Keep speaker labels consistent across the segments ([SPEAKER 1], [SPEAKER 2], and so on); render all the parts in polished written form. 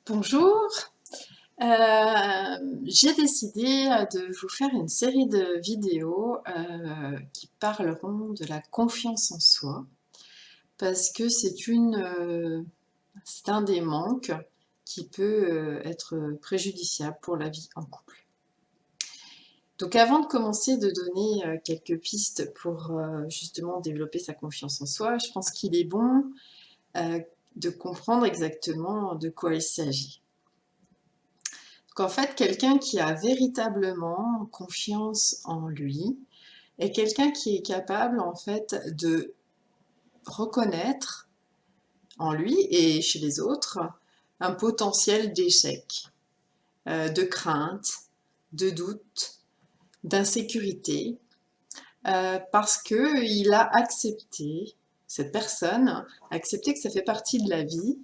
[SPEAKER 1] Bonjour, j'ai décidé de vous faire une série de vidéos qui parleront de la confiance en soi parce que c'est un des manques qui peut être préjudiciable pour la vie en couple. Donc avant de commencer de donner quelques pistes pour justement développer sa confiance en soi, je pense qu'il est bon euh, de comprendre exactement de quoi il s'agit. Qu'en fait, quelqu'un qui a véritablement confiance en lui est quelqu'un qui est capable en fait de reconnaître en lui et chez les autres un potentiel d'échec, de crainte, de doute, d'insécurité, parce que il a accepté, cette personne a accepté que ça fait partie de la vie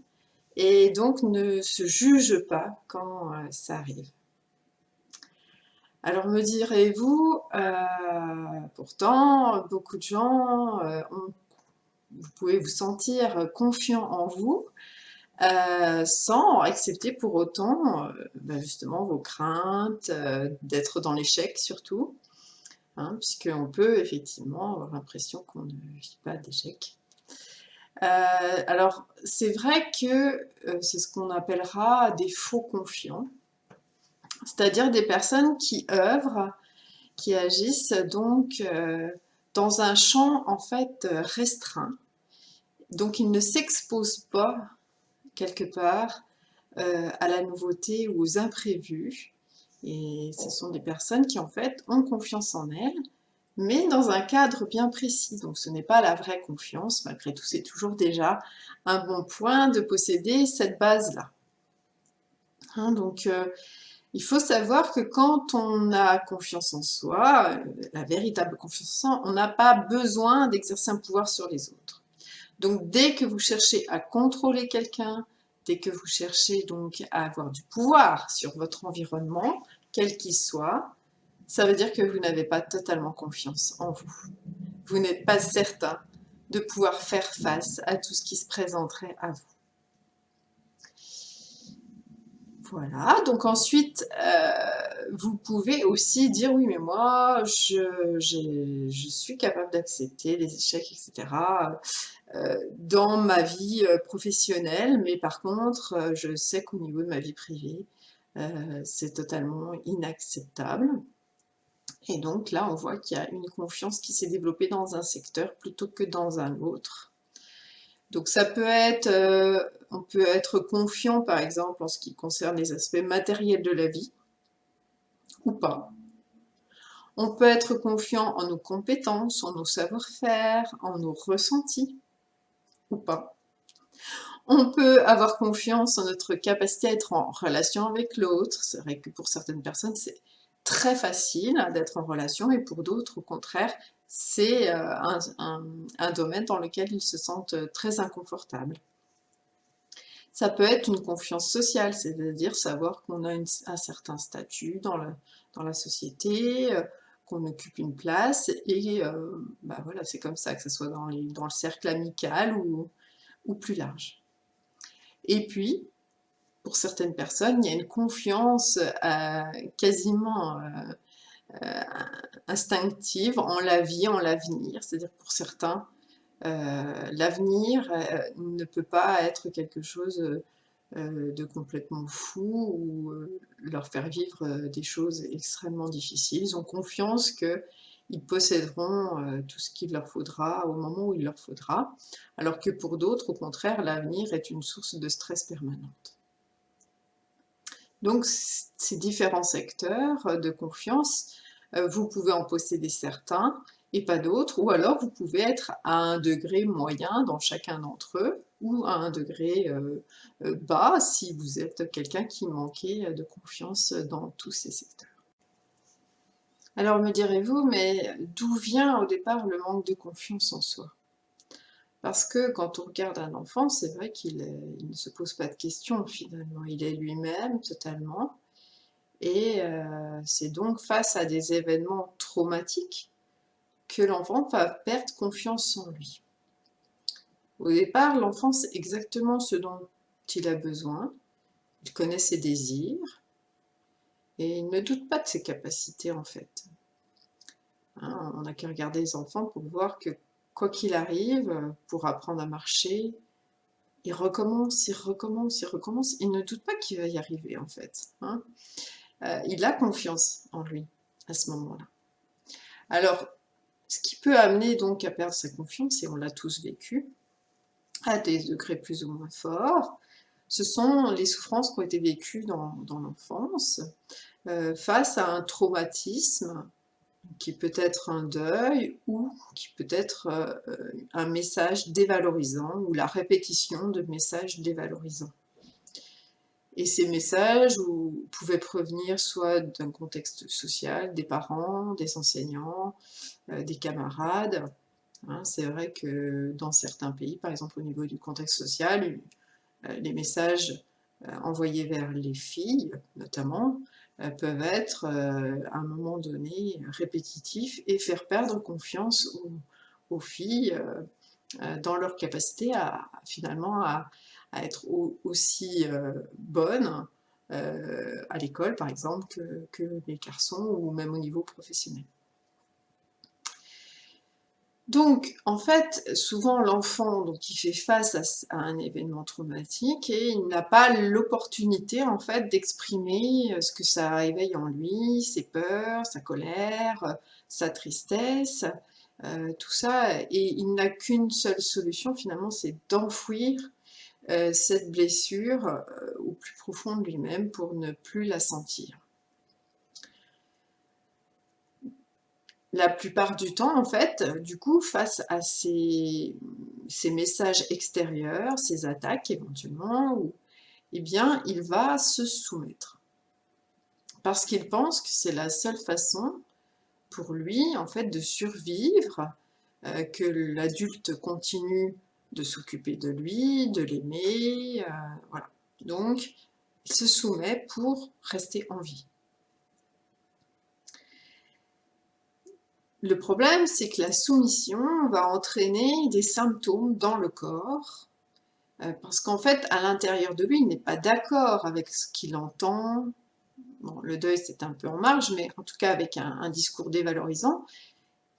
[SPEAKER 1] et donc ne se juge pas quand ça arrive. Alors me direz-vous, pourtant beaucoup de gens, vous pouvez vous sentir confiant en vous, sans accepter pour autant, justement vos craintes, d'être dans l'échec surtout, hein, puisqu'on peut effectivement avoir l'impression qu'on ne vit pas d'échec. Alors c'est vrai que, c'est ce qu'on appellera des faux confiants, c'est-à-dire des personnes qui œuvrent, qui agissent donc dans un champ en fait restreint. Donc ils ne s'exposent pas quelque part à la nouveauté ou aux imprévus. Et ce sont des personnes qui en fait ont confiance en elles, mais dans un cadre bien précis. Donc ce n'est pas la vraie confiance, malgré tout c'est toujours déjà un bon point de posséder cette base-là. Hein, donc il faut savoir que quand on a confiance en soi, la véritable confiance en soi, on n'a pas besoin d'exercer un pouvoir sur les autres. Donc dès que vous cherchez à contrôler quelqu'un, dès que vous cherchez donc à avoir du pouvoir sur votre environnement, quel qu'il soit, ça veut dire que vous n'avez pas totalement confiance en vous. Vous n'êtes pas certain de pouvoir faire face à tout ce qui se présenterait à vous. Voilà, donc ensuite, vous pouvez aussi dire oui, mais moi, je suis capable d'accepter les échecs, etc. Dans ma vie professionnelle, mais par contre, je sais qu'au niveau de ma vie privée, c'est totalement inacceptable. Et donc là, on voit qu'il y a une confiance qui s'est développée dans un secteur plutôt que dans un autre. Donc ça peut être, on peut être confiant par exemple en ce qui concerne les aspects matériels de la vie, ou pas. On peut être confiant en nos compétences, en nos savoir-faire, en nos ressentis, ou pas. On peut avoir confiance en notre capacité à être en relation avec l'autre. C'est vrai que pour certaines personnes, c'est très facile d'être en relation et pour d'autres, au contraire, c'est un domaine dans lequel ils se sentent très inconfortables. Ça peut être une confiance sociale, c'est-à-dire savoir qu'on a un certain statut dans la société, qu'on occupe une place et voilà, c'est comme ça, que ce soit dans le cercle amical ou plus large. Et puis, pour certaines personnes, il y a une confiance quasiment instinctive en la vie, en l'avenir. C'est-à-dire pour certains, l'avenir ne peut pas être quelque chose de complètement fou ou leur faire vivre des choses extrêmement difficiles. Ils ont confiance qu'ils posséderont tout ce qu'il leur faudra au moment où il leur faudra, alors que pour d'autres, au contraire, l'avenir est une source de stress permanente. Donc ces différents secteurs de confiance, vous pouvez en posséder certains et pas d'autres, ou alors vous pouvez être à un degré moyen dans chacun d'entre eux, ou à un degré bas si vous êtes quelqu'un qui manquait de confiance dans tous ces secteurs. Alors me direz-vous, mais d'où vient au départ le manque de confiance en soi? Parce que quand on regarde un enfant, c'est vrai qu'il ne se pose pas de questions finalement, il est lui-même totalement. Et c'est donc face à des événements traumatiques que l'enfant va perdre confiance en lui. Au départ, l'enfant sait exactement ce dont il a besoin, il connaît ses désirs et il ne doute pas de ses capacités en fait. Hein, on n'a qu'à regarder les enfants pour voir que quoi qu'il arrive, pour apprendre à marcher, il recommence, il recommence, il recommence. Il ne doute pas qu'il va y arriver en fait. Hein. Il a confiance en lui à ce moment-là. Alors, ce qui peut amener donc à perdre sa confiance, et on l'a tous vécu, à des degrés plus ou moins forts, ce sont les souffrances qui ont été vécues dans l'enfance, face à un traumatisme qui peut être un deuil ou qui peut être un message dévalorisant ou la répétition de messages dévalorisants. Et ces messages pouvaient provenir soit d'un contexte social, des parents, des enseignants, des camarades. Hein, c'est vrai que dans certains pays, par exemple au niveau du contexte social, les messages envoyés vers les filles, notamment, peuvent être à un moment donné répétitifs et faire perdre confiance aux filles dans leur capacité finalement à être aussi bonnes à l'école par exemple que les garçons ou même au niveau professionnel. Donc, en fait, souvent l'enfant qui fait face à un événement traumatique et il n'a pas l'opportunité en fait d'exprimer ce que ça éveille en lui, ses peurs, sa colère, sa tristesse, tout ça, et il n'a qu'une seule solution finalement, c'est d'enfouir cette blessure au plus profond de lui-même pour ne plus la sentir. La plupart du temps, en fait, du coup, face à ces messages extérieurs, ces attaques éventuellement, eh bien, il va se soumettre. Parce qu'il pense que c'est la seule façon pour lui, en fait, de survivre, que l'adulte continue de s'occuper de lui, de l'aimer, voilà. Donc, il se soumet pour rester en vie. Le problème, c'est que la soumission va entraîner des symptômes dans le corps, parce qu'en fait, à l'intérieur de lui, il n'est pas d'accord avec ce qu'il entend. Bon, le deuil, c'est un peu en marge, mais en tout cas avec un discours dévalorisant.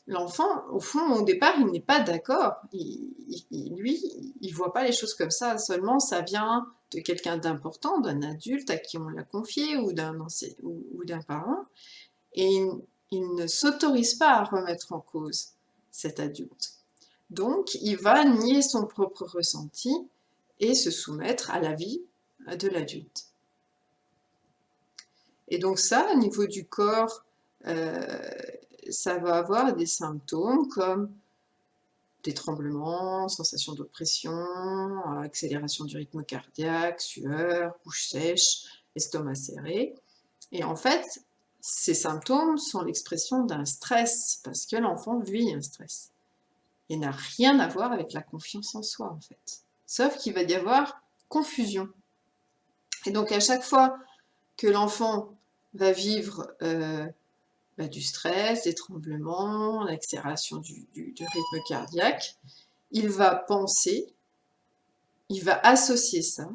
[SPEAKER 1] L'enfant, au fond, au départ, il n'est pas d'accord. Lui, il ne voit pas les choses comme ça. Seulement, ça vient de quelqu'un d'important, d'un adulte à qui on l'a confié ou d'un parent. Et il ne s'autorise pas à remettre en cause cet adulte. Donc, il va nier son propre ressenti et se soumettre à l'avis de l'adulte. Et donc ça, au niveau du corps, ça va avoir des symptômes comme des tremblements, sensation d'oppression, accélération du rythme cardiaque, sueur, bouche sèche, estomac serré. Et en fait, ces symptômes sont l'expression d'un stress, parce que l'enfant vit un stress. Et n'a rien à voir avec la confiance en soi, en fait. Sauf qu'il va y avoir confusion. Et donc, à chaque fois que l'enfant va vivre du stress, des tremblements, l'accélération du rythme cardiaque, il va penser, il va associer ça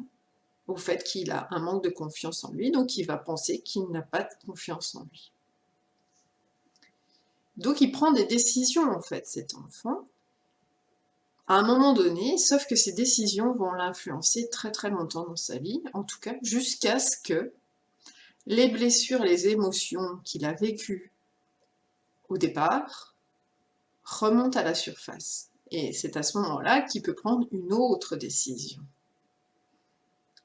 [SPEAKER 1] au fait qu'il a un manque de confiance en lui, donc il va penser qu'il n'a pas de confiance en lui. Donc il prend des décisions en fait, cet enfant, à un moment donné, sauf que ces décisions vont l'influencer très très longtemps dans sa vie, en tout cas jusqu'à ce que les blessures, les émotions qu'il a vécues au départ remontent à la surface. Et c'est à ce moment-là qu'il peut prendre une autre décision.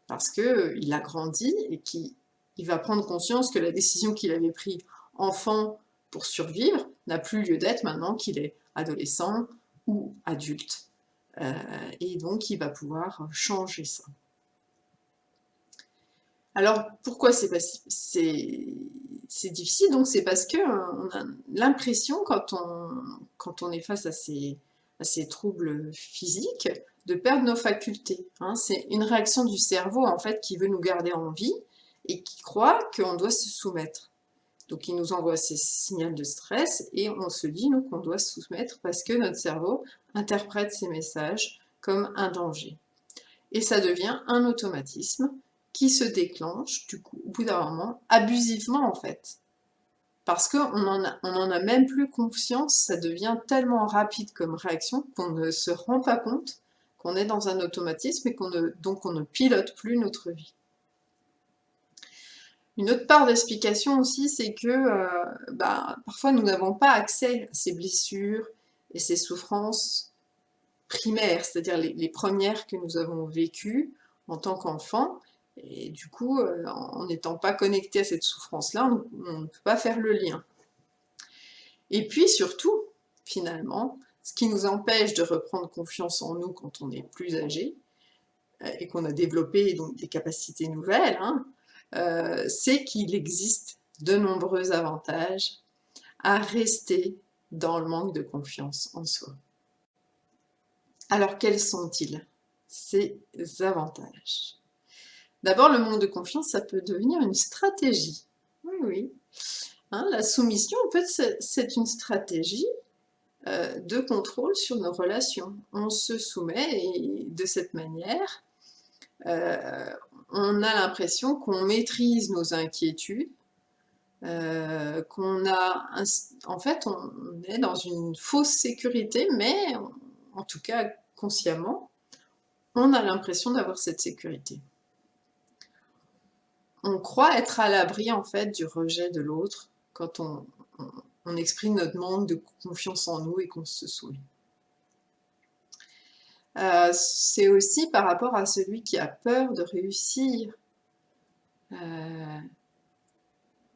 [SPEAKER 1] Parce qu'il a grandi et qu'il va prendre conscience que la décision qu'il avait prise enfant pour survivre n'a plus lieu d'être maintenant qu'il est adolescent ou adulte. Et donc, il va pouvoir changer ça. Alors, pourquoi c'est difficile? Donc, c'est parce qu'on a l'impression, quand on est face à ces troubles physiques, de perdre nos facultés. Hein. C'est une réaction du cerveau, en fait, qui veut nous garder en vie et qui croit qu'on doit se soumettre. Donc, il nous envoie ces signaux de stress et on se dit, nous, qu'on doit se soumettre parce que notre cerveau interprète ces messages comme un danger. Et ça devient un automatisme qui se déclenche, du coup, au bout d'un moment, abusivement en fait. Parce qu'on en a même plus conscience, ça devient tellement rapide comme réaction qu'on ne se rend pas compte qu'on est dans un automatisme et donc on ne pilote plus notre vie. Une autre part d'explication aussi, c'est que parfois nous n'avons pas accès à ces blessures et ces souffrances primaires, c'est-à-dire les premières que nous avons vécues en tant qu'enfant. Et du coup, en n'étant pas connecté à cette souffrance-là, on ne peut pas faire le lien. Et puis surtout, finalement, ce qui nous empêche de reprendre confiance en nous quand on est plus âgé, et qu'on a développé donc des capacités nouvelles, hein, c'est qu'il existe de nombreux avantages à rester dans le manque de confiance en soi. Alors quels sont-ils, ces avantages? D'abord, le manque de confiance, ça peut devenir une stratégie. Oui, oui. Hein, la soumission, en fait, c'est une stratégie de contrôle sur nos relations. On se soumet et de cette manière, on a l'impression qu'on maîtrise nos inquiétudes, en fait, on est dans une fausse sécurité, mais en tout cas consciemment, on a l'impression d'avoir cette sécurité. On croit être à l'abri en fait du rejet de l'autre quand on exprime notre manque de confiance en nous et qu'on se soumet. C'est aussi par rapport à celui qui a peur de réussir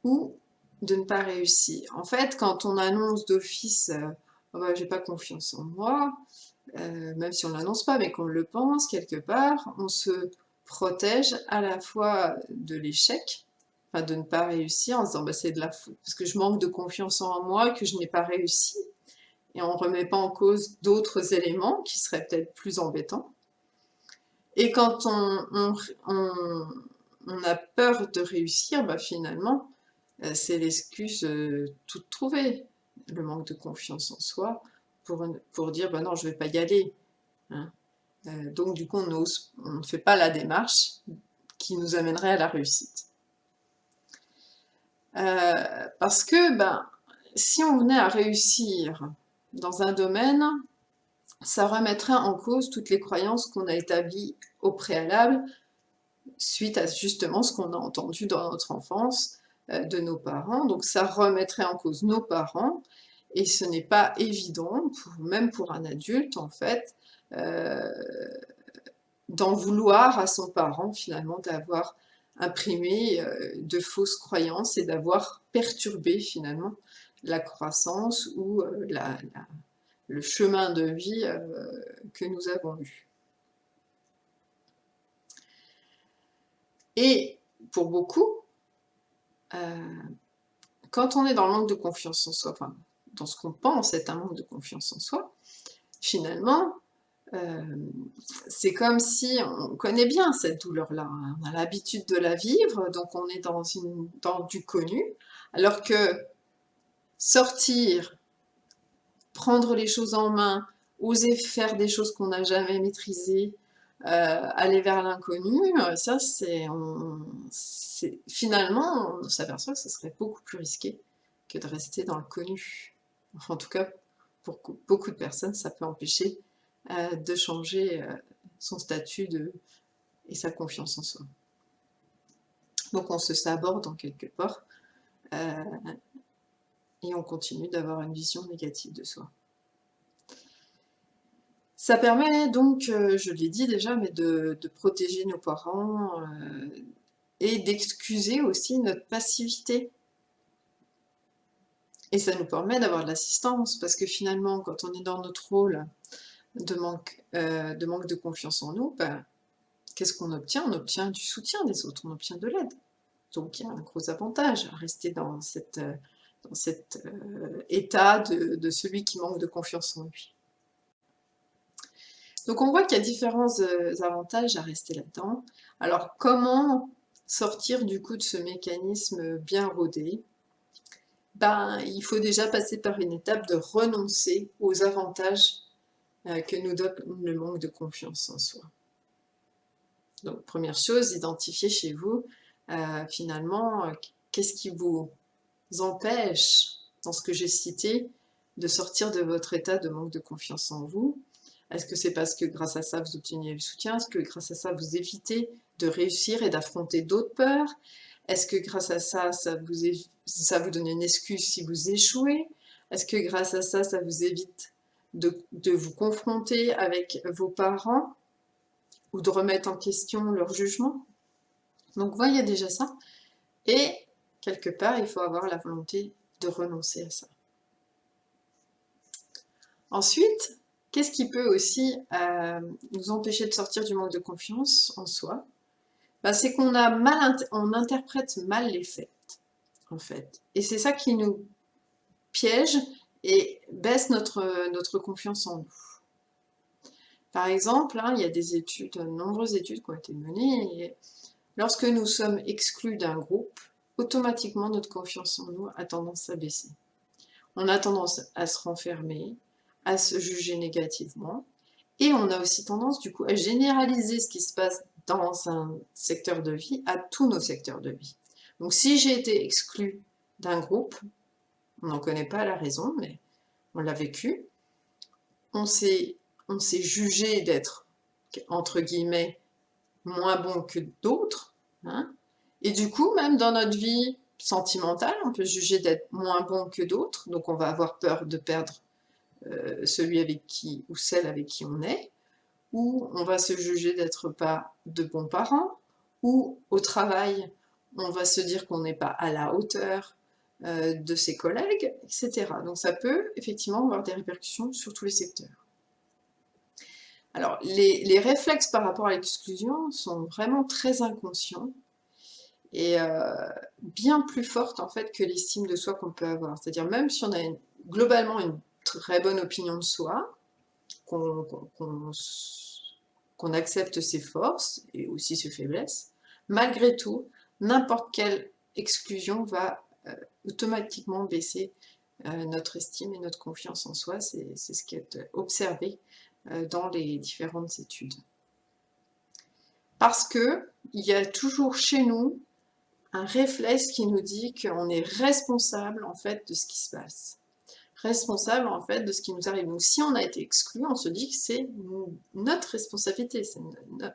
[SPEAKER 1] ou de ne pas réussir. En fait, quand on annonce d'office oh bah, j'ai pas confiance en moi, même si on ne l'annonce pas, mais qu'on le pense quelque part, on se protège à la fois de l'échec, enfin de ne pas réussir, en se disant bah, c'est de la faute, parce que je manque de confiance en moi, que je n'ai pas réussi, et on ne remet pas en cause d'autres éléments qui seraient peut-être plus embêtants. Et quand on a peur de réussir, bah finalement, c'est l'excuse toute trouvée, le manque de confiance en soi, pour dire bah non, je ne vais pas y aller. Hein. Donc du coup, on ne fait pas la démarche qui nous amènerait à la réussite. Parce que si on venait à réussir dans un domaine, ça remettrait en cause toutes les croyances qu'on a établies au préalable, suite à justement ce qu'on a entendu dans notre enfance de nos parents. Donc ça remettrait en cause nos parents, et ce n'est pas évident, même pour un adulte en fait, d'en vouloir à son parent finalement d'avoir imprimé de fausses croyances et d'avoir perturbé finalement la croissance ou le chemin de vie que nous avons eu. Et pour beaucoup, quand on est dans le manque de confiance en soi, enfin, dans ce qu'on pense être un manque de confiance en soi, finalement, c'est comme si on connaît bien cette douleur-là, hein, on a l'habitude de la vivre, donc on est dans du connu, alors que sortir, prendre les choses en main, oser faire des choses qu'on n'a jamais maîtrisées, aller vers l'inconnu, ça finalement, on s'aperçoit que ce serait beaucoup plus risqué que de rester dans le connu. Enfin, en tout cas, pour beaucoup de personnes, ça peut empêcher de changer son statut et sa confiance en soi. Donc on se saborde en quelque part et on continue d'avoir une vision négative de soi. Ça permet donc, je l'ai dit déjà, mais de protéger nos parents et d'excuser aussi notre passivité. Et ça nous permet d'avoir de l'assistance, parce que finalement, quand on est dans notre rôle de manque de confiance en nous, qu'est-ce qu'on obtient? On obtient du soutien des autres, on obtient de l'aide. Donc il y a un gros avantage à rester dans cet état de celui qui manque de confiance en lui. Donc on voit qu'il y a différents avantages à rester là-dedans. Alors comment sortir du coup de ce mécanisme bien rodé? Il faut déjà passer par une étape de renoncer aux avantages que nous donne le manque de confiance en soi. Donc première chose, identifiez chez vous, finalement, qu'est-ce qui vous empêche, dans ce que j'ai cité, de sortir de votre état de manque de confiance en vous? Est-ce que c'est parce que grâce à ça, vous obteniez le soutien? Est-ce que grâce à ça, vous évitez de réussir et d'affronter d'autres peurs? Est-ce que grâce à ça, ça vous donne une excuse si vous échouez? Est-ce que grâce à ça, ça vous évite de vous confronter avec vos parents ou de remettre en question leur jugement? Donc, voyez déjà ça. Et quelque part, il faut avoir la volonté de renoncer à ça. Ensuite, qu'est-ce qui peut aussi nous empêcher de sortir du manque de confiance en soi? C'est qu'on on interprète mal les faits, en fait. Et c'est ça qui nous piège et baisse notre confiance en nous. Par exemple, il y a des études, de nombreuses études qui ont été menées, et lorsque nous sommes exclus d'un groupe, automatiquement notre confiance en nous a tendance à baisser. On a tendance à se renfermer, à se juger négativement, et on a aussi tendance du coup à généraliser ce qui se passe dans un secteur de vie à tous nos secteurs de vie. Donc si j'ai été exclue d'un groupe, on n'en connaît pas la raison, mais on l'a vécu, on s'est jugé d'être, entre guillemets, moins bon que d'autres, hein, et du coup, même dans notre vie sentimentale, on peut se juger d'être moins bon que d'autres, donc on va avoir peur de perdre celui avec qui ou celle avec qui on est, ou on va se juger d'être pas de bons parents, ou au travail, on va se dire qu'on n'est pas à la hauteur de ses collègues, etc. Donc ça peut effectivement avoir des répercussions sur tous les secteurs. Alors les réflexes par rapport à l'exclusion sont vraiment très inconscients et bien plus fortes en fait que l'estime de soi qu'on peut avoir. C'est-à-dire même si on a globalement une très bonne opinion de soi, qu'on accepte ses forces et aussi ses faiblesses, malgré tout, n'importe quelle exclusion va automatiquement baisser notre estime et notre confiance en soi. C'est ce qui est observé dans les différentes études. Parce que il y a toujours chez nous un réflexe qui nous dit qu'on est responsable en fait de ce qui se passe. Responsable en fait de ce qui nous arrive. Donc si on a été exclu, on se dit que c'est notre responsabilité, c'est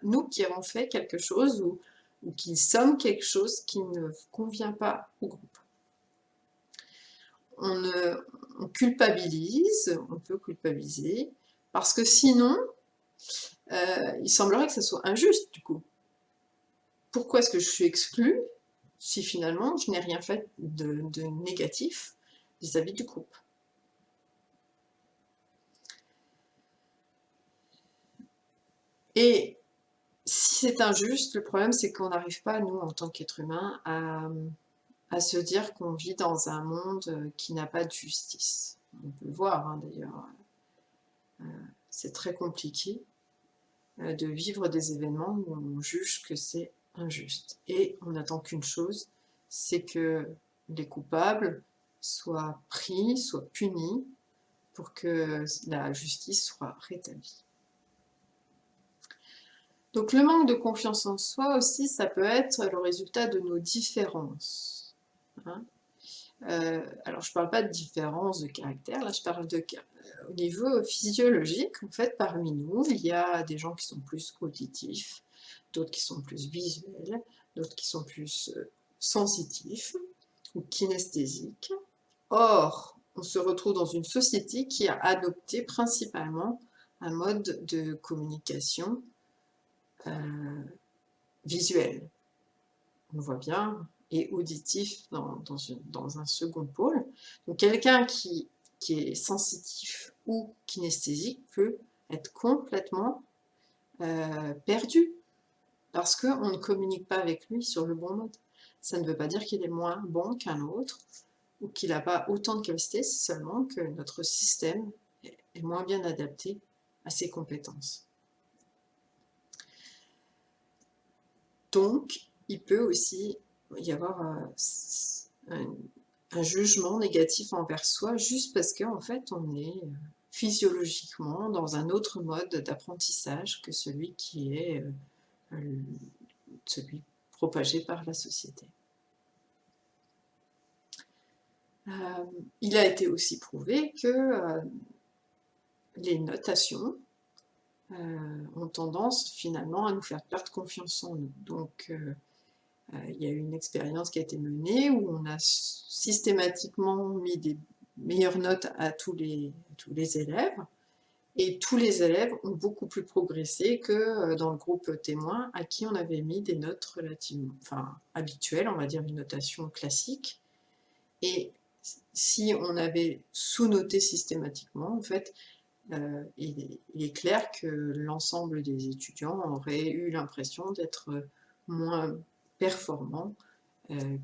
[SPEAKER 1] nous qui avons fait quelque chose ou qui sommes quelque chose qui ne convient pas au groupe. On culpabilise, on peut culpabiliser, parce que sinon, il semblerait que ça soit injuste du coup. Pourquoi est-ce que je suis exclue si finalement je n'ai rien fait de négatif vis-à-vis du groupe? Et si c'est injuste, le problème c'est qu'on n'arrive pas, nous, en tant qu'être humain, à se dire qu'on vit dans un monde qui n'a pas de justice. On peut le voir, hein, d'ailleurs. C'est très compliqué de vivre des événements où on juge que c'est injuste. Et on n'attend qu'une chose, c'est que les coupables soient pris, soient punis pour que la justice soit rétablie. Donc le manque de confiance en soi aussi, ça peut être le résultat de nos différences. Hein. Alors je ne parle pas de différence de caractère, là je parle au niveau physiologique. En fait, parmi nous, il y a des gens qui sont plus auditifs, d'autres qui sont plus visuels, d'autres qui sont plus sensitifs ou kinesthésiques. Or, on se retrouve dans une société qui a adopté principalement un mode de communication visuel, on le voit bien, et auditif dans un second pôle. Donc quelqu'un qui est sensitif ou kinesthésique peut être complètement perdu parce qu'on ne communique pas avec lui sur le bon mode. Ça ne veut pas dire qu'il est moins bon qu'un autre ou qu'il n'a pas autant de capacité, c'est seulement que notre système est moins bien adapté à ses compétences. Donc, il peut aussi y avoir un jugement négatif envers soi juste parce qu'en fait, on est physiologiquement dans un autre mode d'apprentissage que celui qui est celui propagé par la société. Il a été aussi prouvé que les notations ont tendance finalement à nous faire perdre confiance en nous. Donc il y a eu une expérience qui a été menée où on a systématiquement mis des meilleures notes à tous les élèves, et tous les élèves ont beaucoup plus progressé que dans le groupe témoin à qui on avait mis des notes relativement, enfin habituelles, on va dire une notation classique. Et si on avait sous-noté systématiquement, en fait, il est clair que l'ensemble des étudiants auraient eu l'impression d'être moins performants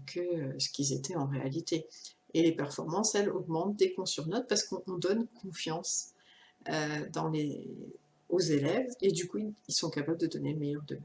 [SPEAKER 1] que ce qu'ils étaient en réalité. Et les performances, elles, augmentent dès qu'on surnote parce qu'on donne confiance aux élèves, et du coup, ils sont capables de donner le meilleur d'eux-mêmes.